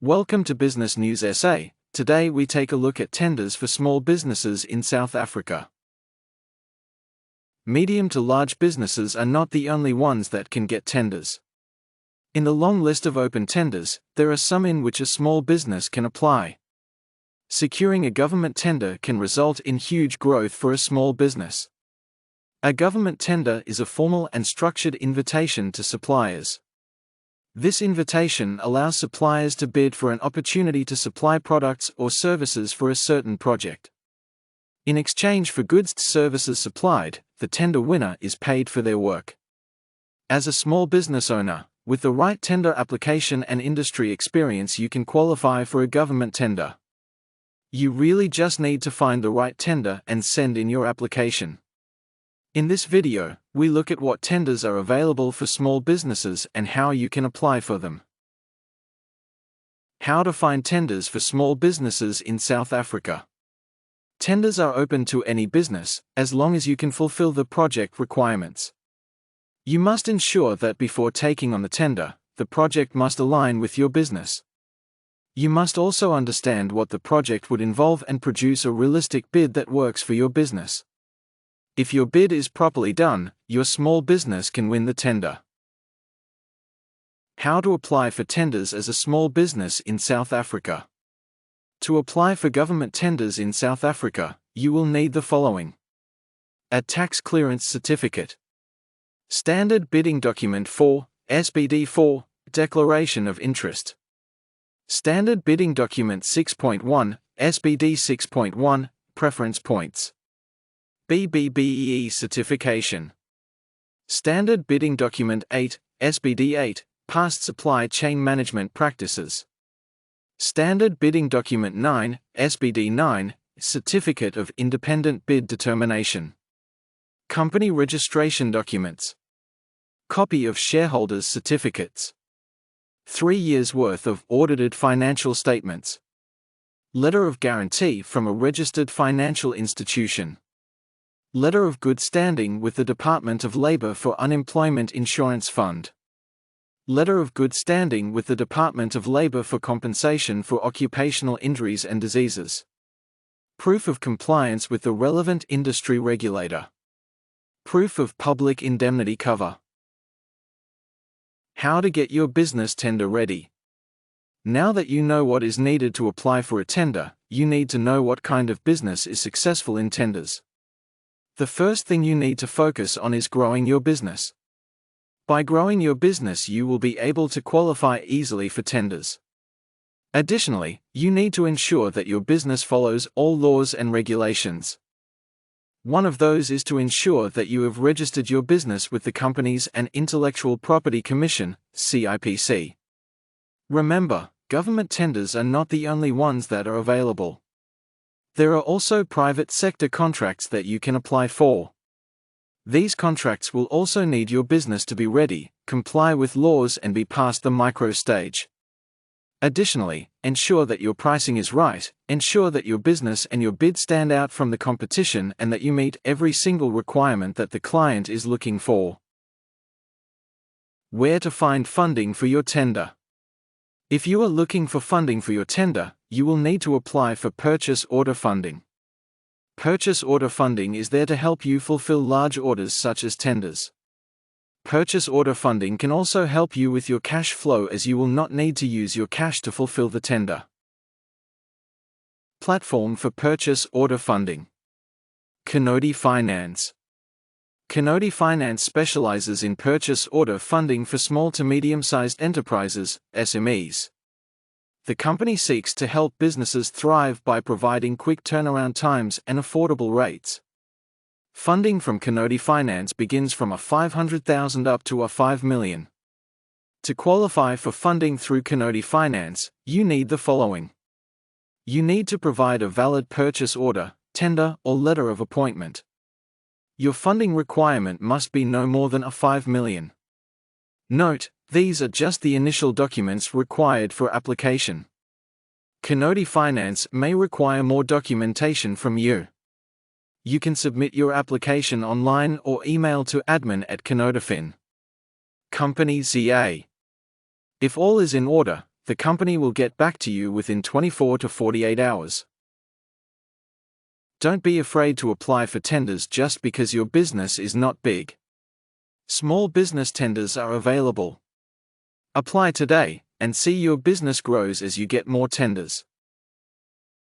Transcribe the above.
Welcome to Business News SA. Today we take a look at tenders for small businesses in South Africa. Medium to large businesses are not the only ones that can get tenders. In the long list of open tenders, there are some in which a small business can apply. Securing a government tender can result in huge growth for a small business. A government tender is a formal and structured invitation to suppliers. This invitation allows suppliers to bid for an opportunity to supply products or services for a certain project. In exchange for goods or services supplied, the tender winner is paid for their work. As a small business owner, with the right tender application and industry experience, you can qualify for a government tender. You really just need to find the right tender and send in your application. In this video, we look at what tenders are available for small businesses and how you can apply for them. How to find tenders for small businesses in South Africa. Tenders are open to any business, as long as you can fulfill the project requirements. You must ensure that before taking on the tender, the project must align with your business. You must also understand what the project would involve and produce a realistic bid that works for your business. If your bid is properly done, your small business can win the tender. How to apply for tenders as a small business in South Africa. To apply for government tenders in South Africa, you will need the following: a tax clearance certificate, standard bidding document 4, SBD 4, declaration of interest, standard bidding document 6.1, SBD 6.1, preference points, BBBEE certification, standard bidding document 8, SBD 8, past supply chain management practices, standard bidding document 9, SBD 9, certificate of independent bid determination, company registration documents, copy of shareholders' certificates, 3 years' worth of audited financial statements, letter of guarantee from a registered financial institution, letter of good standing with the Department of Labor for Unemployment Insurance Fund, letter of good standing with the Department of Labor for compensation for occupational injuries and diseases, proof of compliance with the relevant industry regulator, proof of public indemnity cover. How to get your business tender ready. Now that you know what is needed to apply for a tender, you need to know what kind of business is successful in tenders. The first thing you need to focus on is growing your business. By growing your business, you will be able to qualify easily for tenders. Additionally, you need to ensure that your business follows all laws and regulations. One of those is to ensure that you have registered your business with the Companies and Intellectual Property Commission, CIPC. Remember, government tenders are not the only ones that are available. There are also private sector contracts that you can apply for. These contracts will also need your business to be ready, comply with laws, and be past the micro stage. Additionally, ensure that your pricing is right, ensure that your business and your bid stand out from the competition, and that you meet every single requirement that the client is looking for. Where to find funding for your tender. If you are looking for funding for your tender, you will need to apply for purchase order funding. Purchase order funding is there to help you fulfill large orders such as tenders. Purchase order funding can also help you with your cash flow, as you will not need to use your cash to fulfill the tender. Platform for purchase order funding. Canody Finance. Canody Finance specializes in purchase order funding for small to medium-sized enterprises, SMEs. The company seeks to help businesses thrive by providing quick turnaround times and affordable rates. Funding from Canody Finance begins from $500,000 up to $5 million. To qualify for funding through Canody Finance, you need the following. You need to provide a valid purchase order, tender, or letter of appointment. Your funding requirement must be no more than $5 million. Note, these are just the initial documents required for application. Canody Finance may require more documentation from you. You can submit your application online or email to admin@canodifin. Company ZA. If all is in order, The company will get back to you within 24 to 48 hours. Don't be afraid to apply for tenders just because your business is not big. Small business tenders are available. Apply today, and see your business grows as you get more tenders.